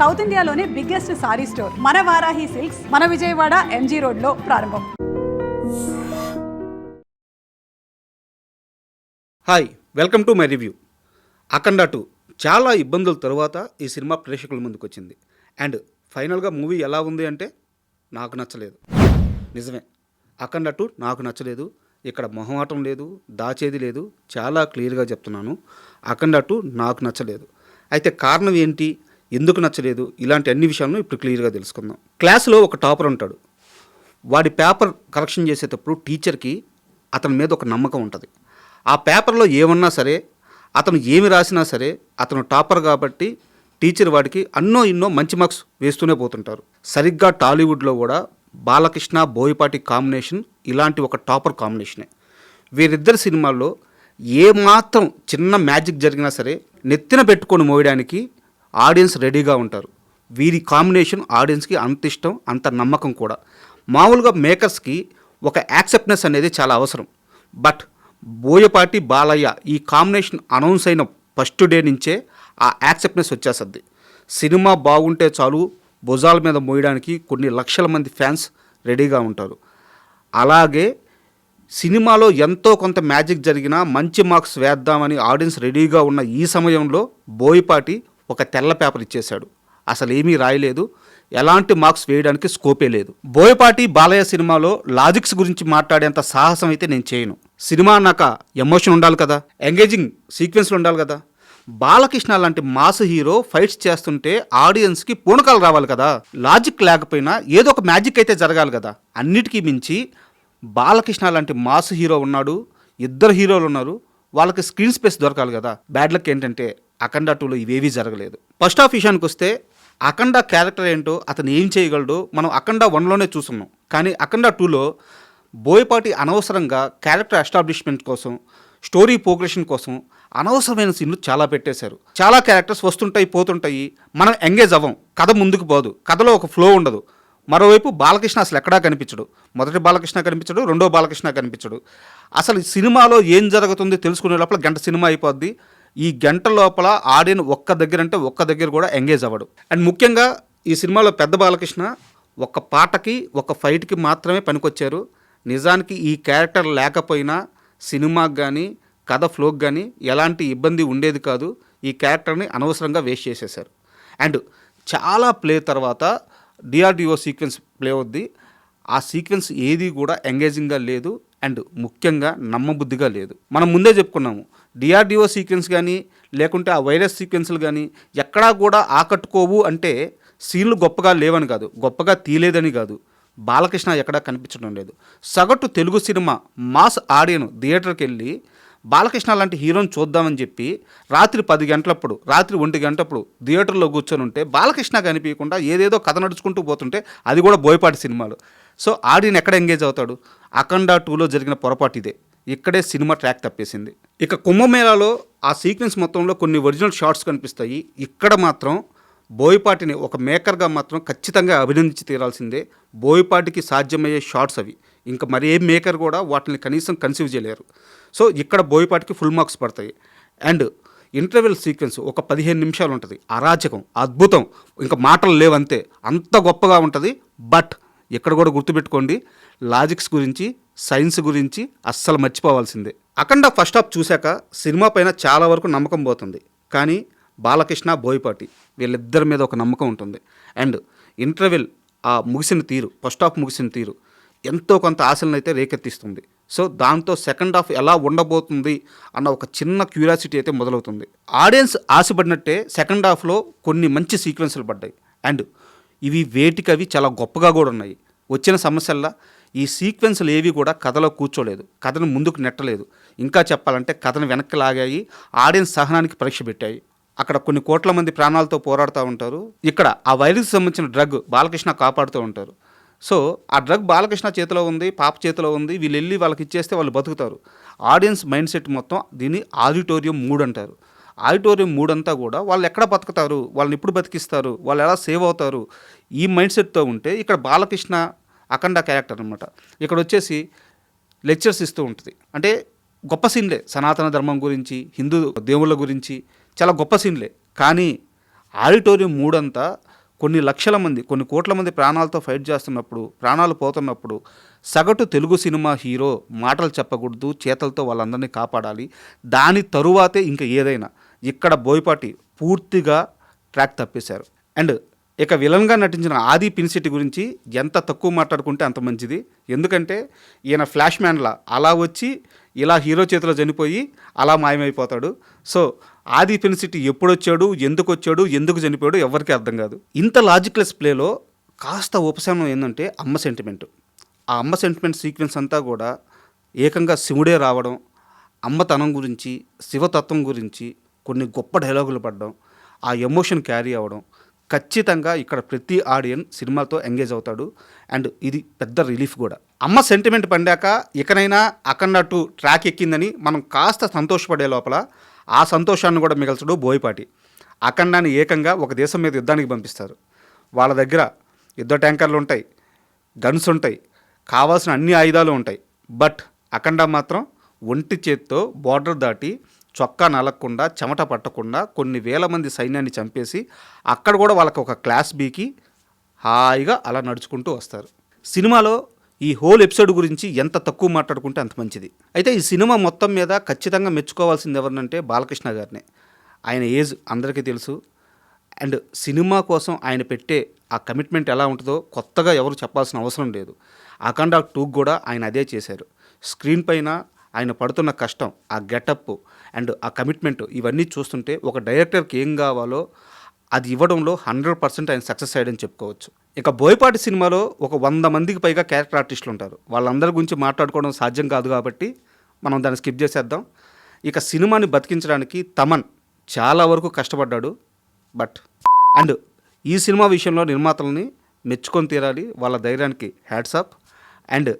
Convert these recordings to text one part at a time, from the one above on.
South ఇండియాలోనే biggest sorry store మన Varahi silks మన విజయవాడ ఎంజీ రోడ్లో ప్రారంభం. Hi, welcome to my review. Akhanda 2 చాలా ఇబ్బందుల తర్వాత ఈ సినిమా ప్రేక్షకుల ముందుకు వచ్చింది. అండ్ ఫైనల్గా మూవీ ఎలా ఉంది అంటే నాకు నచ్చలేదు. నిజమే, అఖండ 2 నాకు నచ్చలేదు. ఇక్కడ మొహమాటం లేదు, దాచేది లేదు, చాలా క్లియర్గా చెప్తున్నాను. అఖండ 2 నాకు నచ్చలేదు. అయితే కారణం ఏంటి, ఎందుకు నచ్చలేదు, ఇలాంటి అన్ని విషయాలను ఇప్పుడు క్లియర్గా తెలుసుకుందాం. క్లాస్లో ఒక టాపర్ ఉంటాడు. వాడి పేపర్ కరెక్షన్ చేసేటప్పుడు టీచర్కి అతని మీద ఒక నమ్మకం ఉంటుంది. ఆ పేపర్లో ఏమన్నా సరే, అతను ఏమి రాసినా సరే, అతను టాపర్ కాబట్టి టీచర్ వాడికి ఎన్నో మంచి మార్క్స్ వేస్తూనే పోతుంటారు. సరిగ్గా టాలీవుడ్లో కూడా బాలకృష్ణ బోయపాటి కాంబినేషన్ ఇలాంటి ఒక టాపర్ కాంబినేషనే. వీరిద్దరి సినిమాల్లో ఏమాత్రం చిన్న మ్యాజిక్ జరిగినా సరే నెత్తిన పెట్టుకొని మోయడానికి ఆడియన్స్ రెడీగా ఉంటారు. వీరి కాంబినేషన్ ఆడియన్స్కి అంత ఇష్టం, అంత నమ్మకం కూడా. మామూలుగా మేకర్స్కి ఒక యాక్సెప్ట్నెస్ అనేది చాలా అవసరం. బట్ బోయపాటి బాలయ్య ఈ కాంబినేషన్ అనౌన్స్ అయిన ఫస్ట్ డే నుంచే ఆ యాక్సెప్ట్నెస్ వచ్చేస్తుంది. సినిమా బాగుంటే చాలు భుజాల మీద మోయడానికి కొన్ని లక్షల మంది ఫ్యాన్స్ రెడీగా ఉంటారు. అలాగే సినిమాలో ఎంతో కొంత మ్యాజిక్ జరిగినా మంచి మార్క్స్ వేద్దామని ఆడియన్స్ రెడీగా ఉన్న ఈ సమయంలో బోయపాటి ఒక తెల్ల పేపర్ ఇచ్చేశాడు. అసలు ఏమీ రాయలేదు, ఎలాంటి మార్క్స్ వేయడానికి స్కోపే లేదు. బోయపాటి బాలయ్య సినిమాలో లాజిక్స్ గురించి మాట్లాడేంత సాహసం అయితే నేను చేయను. సినిమా అన్నాక ఎమోషన్ ఉండాలి కదా, ఎంగేజింగ్ సీక్వెన్స్లు ఉండాలి కదా. బాలకృష్ణ లాంటి మాస్ హీరో ఫైట్స్ చేస్తుంటే ఆడియన్స్కి పూనకాలు రావాలి కదా. లాజిక్ లేకపోయినా ఏదో ఒక మ్యాజిక్ అయితే జరగాలి కదా. అన్నిటికీ మించి బాలకృష్ణ లాంటి మాస్ హీరో ఉన్నాడు, ఇద్దరు హీరోలు ఉన్నారు, వాళ్ళకి స్క్రీన్ స్పేస్ దొరకాలి కదా. బ్యాడ్ లక్ ఏంటంటే అఖండ 2లో ఇవేవీ జరగలేదు. ఫస్ట్ హాఫ్ విషయానికి వస్తే అఖండ క్యారెక్టర్ ఏంటో, అతను ఏం చేయగలడో మనం అఖండ 1లోనే చూస్తున్నాం. కానీ అఖండ 2లో బోయపాటి అనవసరంగా క్యారెక్టర్ ఎస్టాబ్లిష్మెంట్ కోసం, స్టోరీ ప్రోగ్రెషన్ కోసం అనవసరమైన సీన్లు చాలా పెట్టేశారు. చాలా క్యారెక్టర్స్ వస్తుంటాయి పోతుంటాయి, మనం ఎంగేజ్ అవ్వం, కథ ముందుకు పోదు, కథలో ఒక ఫ్లో ఉండదు. మరోవైపు బాలకృష్ణ అసలు ఎక్కడా కనిపించడు. మొదటి బాలకృష్ణ కనిపించడు, రెండో బాలకృష్ణ కనిపించడు. అసలు సినిమాలో ఏం జరుగుతుంది తెలుసుకునే లోపల గంట సినిమా అయిపోద్ది. ఈ గంట లోపల ఆడియన్ ఒక్క దగ్గర కూడా ఎంగేజ్ అవ్వడు. అండ్ ముఖ్యంగా ఈ సినిమాలో పెద్ద బాలకృష్ణ ఒక పాటకి ఒక ఫైట్కి మాత్రమే పనికొచ్చారు. నిజానికి ఈ క్యారెక్టర్ లేకపోయినా సినిమాకి కానీ కథ ఫ్లోకి కానీ ఎలాంటి ఇబ్బంది ఉండేది కాదు. ఈ క్యారెక్టర్ని అనవసరంగా వేస్ట్ చేసేశారు. అండ్ చాలా ప్లే తర్వాత డిఆర్డిఓ సీక్వెన్స్ ప్లే అవుద్ది. ఆ సీక్వెన్స్ ఏది కూడా ఎంగేజింగ్గా లేదు అండ్ ముఖ్యంగా నమ్మబుద్ధిగా లేదు. మనం ముందే చెప్పుకున్నాము, డిఆర్డిఓ సీక్వెన్స్ కానీ లేకుంటే ఆ వైరస్ సీక్వెన్స్లు కానీ ఎక్కడా కూడా ఆకట్టుకోవు అంటే సీన్లు గొప్పగా లేవని కాదు, గొప్పగా తీయలేదని కాదు. బాలకృష్ణ ఎక్కడా కనిపించడం లేదు. సగటు తెలుగు సినిమా మాస్ ఆడియన్ థియేటర్కి వెళ్ళి బాలకృష్ణ లాంటి హీరోని చూద్దామని చెప్పి రాత్రి 10 గంటలప్పుడు, రాత్రి 1 గంటప్పుడు థియేటర్లో కూర్చొని ఉంటే బాలకృష్ణ కనిపించకుండా ఏదేదో కథ నడుచుకుంటూ పోతుంటే అది కూడా బోయపాటి సినిమాలు. సో ఆడియన్ ఎక్కడ ఎంగేజ్ అవుతాడు? అఖండ 2లో జరిగిన పొరపాటు ఇదే. ఇక్కడే సినిమా ట్రాక్ తప్పేసింది. ఇక కుంభమేళాలో ఆ సీక్వెన్స్ మొత్తంలో కొన్ని ఒరిజినల్ షాట్స్ కనిపిస్తాయి. ఇక్కడ మాత్రం బోయపాటిని ఒక మేకర్గా మాత్రం ఖచ్చితంగా అభినందించి తీరాల్సిందే. బోయపాటికి సాధ్యమయ్యే షాట్స్ అవి, ఇంకా మరి ఏ మేకర్ కూడా వాటిని కనీసం కన్సీవ్ చేయలేరు. సో ఇక్కడ బోయపాటికి ఫుల్ మార్క్స్ పడతాయి. అండ్ ఇంటర్వెల్ సీక్వెన్స్ ఒక 15 నిమిషాలు ఉంటుంది. అరాచకం, అద్భుతం, ఇంకా మాటలు లేవంతే, అంత గొప్పగా ఉంటుంది. బట్ ఇక్కడ కూడా గుర్తుపెట్టుకోండి, లాజిక్స్ గురించి, సైన్స్ గురించి అస్సలు మర్చిపోవాల్సిందే. అఖండ ఫస్ట్ హాఫ్ చూశాక సినిమా పైన చాలా వరకు నమ్మకం పోతుంది. కానీ బాలకృష్ణ బోయపాటి వీళ్ళిద్దరి మీద ఒక నమ్మకం ఉంటుంది. అండ్ ఇంటర్వెల్ ఆ ముగిసిన తీరు, ఫస్ట్ హాఫ్ ముగిసిన తీరు ఎంతో కొంత ఆశలను అయితే రేకెత్తిస్తుంది. సో దాంతో సెకండ్ హాఫ్ ఎలా ఉండబోతుంది అన్న ఒక చిన్న క్యూరియాసిటీ అయితే మొదలవుతుంది. ఆడియన్స్ ఆశపడినట్టే సెకండ్ హాఫ్లో కొన్ని మంచి సీక్వెన్స్లు పడ్డాయి. అండ్ ఇవి వేటికవి చాలా గొప్పగా కూడా ఉన్నాయి. వచ్చిన సమస్యల్లా ఈ సీక్వెన్స్లు ఏవి కూడా కథలో కూర్చోలేదు, కథను ముందుకు నెట్టలేదు. ఇంకా చెప్పాలంటే కథను వెనక్కి లాగాయి, ఆడియన్స్ సహనానికి పరీక్ష పెట్టాయి. అక్కడ కొన్ని కోట్ల మంది ప్రాణాలతో పోరాడుతూ ఉంటారు. ఇక్కడ ఆ వైరస్కి సంబంధించిన డ్రగ్ బాలకృష్ణ కాపాడుతూ ఉంటారు. సో ఆ డ్రగ్ బాలకృష్ణ చేతిలో ఉంది, పాప చేతిలో ఉంది, వీళ్ళు వెళ్ళి వాళ్ళకి ఇచ్చేస్తే వాళ్ళు బతుకుతారు. ఆడియన్స్ మైండ్ సెట్ మొత్తం దీన్ని ఆడిటోరియం 3 అంటారు. ఆడిటోరియం 3 అంతా కూడా వాళ్ళు ఎక్కడ బతుకుతారు, వాళ్ళని ఎప్పుడు బతికిస్తారు, వాళ్ళు ఎలా సేవ్ అవుతారు, ఈ మైండ్ సెట్తో ఉంటే ఇక్కడ బాలకృష్ణ అఖండ క్యారెక్టర్ అనమాట. ఇక్కడ వచ్చేసి లెక్చర్స్ ఇస్తూ ఉంటుంది. అంటే గొప్ప సీన్లే, సనాతన ధర్మం గురించి, హిందూ దేవుళ్ళ గురించి చాలా గొప్ప సీన్లే. కానీ ఆడిటోరియం 3 అంతా కొన్ని లక్షల మంది, కొన్ని కోట్ల మంది ప్రాణాలతో ఫైట్ చేస్తున్నప్పుడు, ప్రాణాలు పోతున్నప్పుడు సగటు తెలుగు సినిమా హీరో మాటలు చెప్పకూడదు, చేతలతో వాళ్ళందరినీ కాపాడాలి. దాని తరువాతే ఇంకా ఏదైనా. ఇక్కడ బోయపాటి పూర్తిగా ట్రాక్ తప్పేశారు. అండ్ ఇక విలన్గా నటించిన ఆది పినిశెట్టి గురించి ఎంత తక్కువ మాట్లాడుకుంటే అంత మంచిది. ఎందుకంటే ఈయన ఫ్లాష్ మ్యాన్లా అలా వచ్చి ఇలా హీరో చేతిలో చనిపోయి అలా మాయమైపోతాడు. సో ఆది పినిశెట్టి ఎప్పుడు వచ్చాడు, ఎందుకు వచ్చాడు, ఎందుకు చనిపోయాడు ఎవరికీ అర్థం కాదు. ఇంత లాజిక్లెస్ ప్లేలో కాస్త ఉపశమనం ఏంటంటే అమ్మ సెంటిమెంట్. ఆ అమ్మ సెంటిమెంట్ సీక్వెన్స్ అంతా కూడా ఏకంగా శివుడే రావడం, అమ్మతనం గురించి, శివతత్వం గురించి కొన్ని గొప్ప డైలాగులు పడడం, ఆ ఎమోషన్ క్యారీ అవ్వడం, ఖచ్చితంగా ఇక్కడ ప్రతి ఆడియన్స్ సినిమాతో ఎంగేజ్ అవుతాడు. అండ్ ఇది పెద్ద రిలీఫ్ కూడా. అమ్మ సెంటిమెంట్ పండాక ఇకనైనా అఖండ 2 ట్రాక్ ఎక్కిందని మనం కాస్త సంతోషపడే లోపల ఆ సంతోషాన్ని కూడా మిగల్చడు బోయపాటి. అఖండాన్ని ఏకంగా ఒక దేశం మీద యుద్ధానికి పంపిస్తారు. వాళ్ళ దగ్గర యుద్ధ ట్యాంకర్లు ఉంటాయి, గన్స్ ఉంటాయి, కావాల్సిన అన్ని ఆయుధాలు ఉంటాయి. బట్ అఖండ మాత్రం ఒంటి చేత్తో బార్డర్ దాటి చొక్కా నలగకుండా, చెమట పట్టకుండా కొన్ని వేల మంది సైన్యాన్ని చంపేసి అక్కడ కూడా వాళ్ళకి ఒక క్లాస్ బీకి హాయిగా అలా నడుచుకుంటూ వస్తారు. సినిమాలో ఈ హోల్ ఎపిసోడ్ గురించి ఎంత తక్కువ మాట్లాడుకుంటే అంత మంచిది. అయితే ఈ సినిమా మొత్తం మీద ఖచ్చితంగా మెచ్చుకోవాల్సింది ఎవరినంటే బాలకృష్ణ గారినే. ఆయన ఏజ్ అందరికీ తెలుసు. అండ్ సినిమా కోసం ఆయన పెట్టే ఆ కమిట్మెంట్ ఎలా ఉంటుందో కొత్తగా ఎవరు చెప్పాల్సిన అవసరం లేదు. అఖండ 2 కూడా ఆయన అదే చేశారు. స్క్రీన్ పైన ఆయన పడుతున్న కష్టం, ఆ గెటప్ అండ్ ఆ కమిట్మెంట్ ఇవన్నీ చూస్తుంటే ఒక డైరెక్టర్కి ఏం కావాలో అది ఇవ్వడంలో 100% ఆయన సక్సెస్ అయ్యాడని చెప్పుకోవచ్చు. ఇక బోయపాటి సినిమాలో ఒక 100 మందికి పైగా క్యారెక్టర్ ఆర్టిస్టులు ఉంటారు. వాళ్ళందరి గురించి మాట్లాడుకోవడం సాధ్యం కాదు కాబట్టి మనం దాన్ని స్కిప్ చేసేద్దాం. ఇక సినిమాని బతికించడానికి తమన్ చాలా వరకు కష్టపడ్డాడు. బట్ అండ్ ఈ సినిమా విషయంలో నిర్మాతలని మెచ్చుకొని తీరాలి. వాళ్ళ ధైర్యానికి హ్యాట్స్ ఆఫ్. అండ్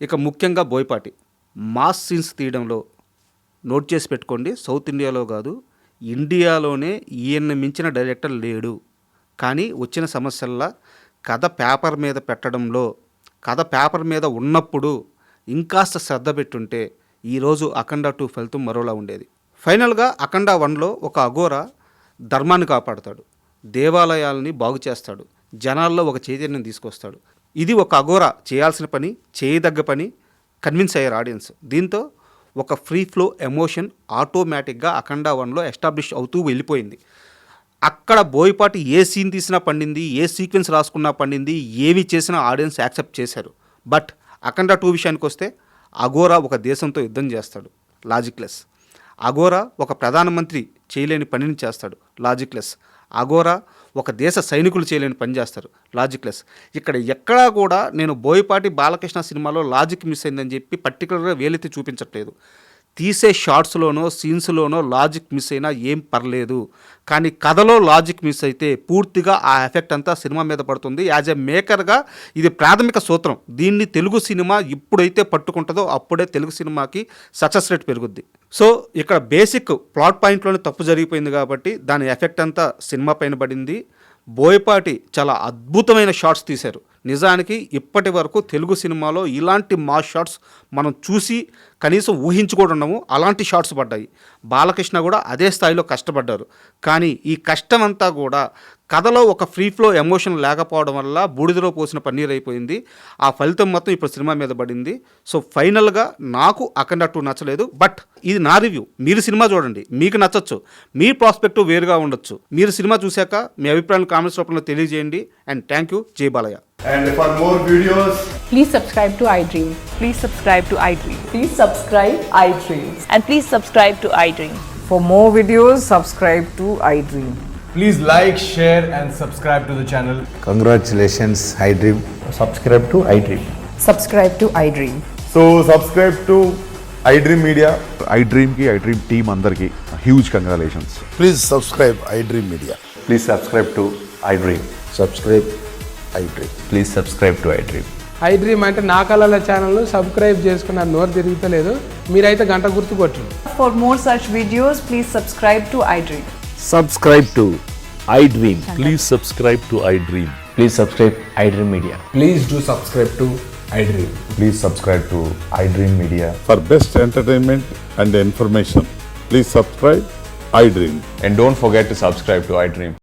ఇక ముఖ్యంగా బోయపాటి మాస్ సీన్స్ తీయడంలో నోట్ చేసి పెట్టుకోండి, సౌత్ ఇండియాలో కాదు ఇండియాలోనే ఈయన్ని మించిన డైరెక్టర్ లేడు. కానీ వచ్చిన సమస్యల్లా కథ పేపర్ మీద పెట్టడంలో, కథ పేపర్ మీద ఉన్నప్పుడు ఇంకాస్త శ్రద్ధ పెట్టుంటే ఈరోజు అఖండ 2 ఫలితం మరోలా ఉండేది. ఫైనల్గా అఖండ 1లో ఒక అఘోరా ధర్మాన్ని కాపాడుతాడు, దేవాలయాల్ని బాగు చేస్తాడు, జనాల్లో ఒక చైతన్యం తీసుకొస్తాడు. ఇది ఒక అఘోరా చేయాల్సిన పని, చేయదగ్గ పని. కన్విన్స్ అయ్యారు ఆడియన్స్. దీంతో ఒక ఫ్రీ ఫ్లో ఎమోషన్ ఆటోమేటిక్గా అఖండ 1లో ఎస్టాబ్లిష్ అవుతూ వెళ్ళిపోయింది. అక్కడ బోయపాటి ఏ సీన్ తీసినా పండింది, ఏ సీక్వెన్స్ రాసుకున్నా పండింది, ఏవి చేసినా ఆడియన్స్ యాక్సెప్ట్ చేశారు. బట్ అఖండ 2 విషయానికి వస్తే అఘోరా ఒక దేశంతో యుద్ధం చేస్తాడు, లాజిక్లెస్. అఘోరా ఒక ప్రధానమంత్రి చేయలేని పనిని చేస్తాడు, లాజిక్లెస్. అఘోరా ఒక దేశ సైనికులు చేయలేని పని చేస్తారు, లాజిక్లెస్. ఇక్కడ ఎక్కడా కూడా నేను బోయపాటి బాలకృష్ణ సినిమాలో లాజిక్ మిస్ అయిందని చెప్పి పర్టికులర్గా వేలెత్తి చూపించట్లేదు. తీసే షార్ట్స్లోనో సీన్స్లోనో లాజిక్ మిస్ అయినా ఏం పర్లేదు. కానీ కథలో లాజిక్ మిస్ అయితే పూర్తిగా ఆ ఎఫెక్ట్ అంతా సినిమా మీద పడుతుంది. యాజ్ ఎ మేకర్గా ఇది ప్రాథమిక సూత్రం. దీన్ని తెలుగు సినిమా ఇప్పుడైతే పట్టుకుంటుందో అప్పుడే తెలుగు సినిమాకి సక్సెస్ రేట్ పెరుగుద్ది. సో ఇక్కడ బేసిక్ ప్లాట్ పాయింట్లోనే తప్పు జరిగిపోయింది కాబట్టి దాని ఎఫెక్ట్ అంతా సినిమా పైన పడింది. బోయపాటి చాలా అద్భుతమైన షాట్స్ తీశారు. నిజానికి ఇప్పటి వరకు తెలుగు సినిమాలో ఇలాంటి మాస్ షాట్స్ మనం చూసి కనీసం ఊహించుకోవడము, అలాంటి షాట్స్ పడ్డాయి. బాలకృష్ణ కూడా అదే స్థాయిలో కష్టపడ్డారు. కానీ ఈ కష్టం అంతా కూడా కథలో ఒక ఫ్రీ ఫ్లో ఎమోషన్ లేకపోవడం వల్ల బూడిదలో పోసిన పన్నీర్ అయిపోయింది. ఆ ఫలితం మొత్తం ఇప్పుడు సినిమా మీద పడింది. సో ఫైనల్గా నాకు అఖండ 2 నచ్చలేదు. బట్ ఇది నా రివ్యూ. మీరు సినిమా చూడండి, మీకు నచ్చచ్చు, మీ ప్రాస్పెక్టివ్ వేరుగా ఉండొచ్చు. మీరు సినిమా చూశాక మీ అభిప్రాయాలను కామెంట్స్ రూపంలో తెలియజేయండి. And thank you. జై Balayya. And for more videos, Please subscribe to iDream. Please subscribe to iDream. Please subscribe iDream. And please subscribe to iDream. For more videos, subscribe to iDream. please like, share and subscribe to the channel. Congratulations, iDream. Subscribe to iDream. Subscribe to iDream. So subscribe to iDream Media. iDream ki iDream team andarki huge congratulations. Please subscribe iDream Media. Please subscribe to iDream. Subscribe iDream. Please subscribe to iDream. iDream అంటే నా కళల channel subscribe చేసుకున్న నోరు తిరుగుతలేదు, మీరైతే గంట గుర్తు కొట్టండి. For more such videos, please subscribe to iDream. Subscribe to iDream. Please subscribe to iDream. Please subscribe iDream Media. Please do subscribe to iDream. Please subscribe to iDream Media. For best entertainment and information, please subscribe iDream. And don't forget to subscribe to iDream.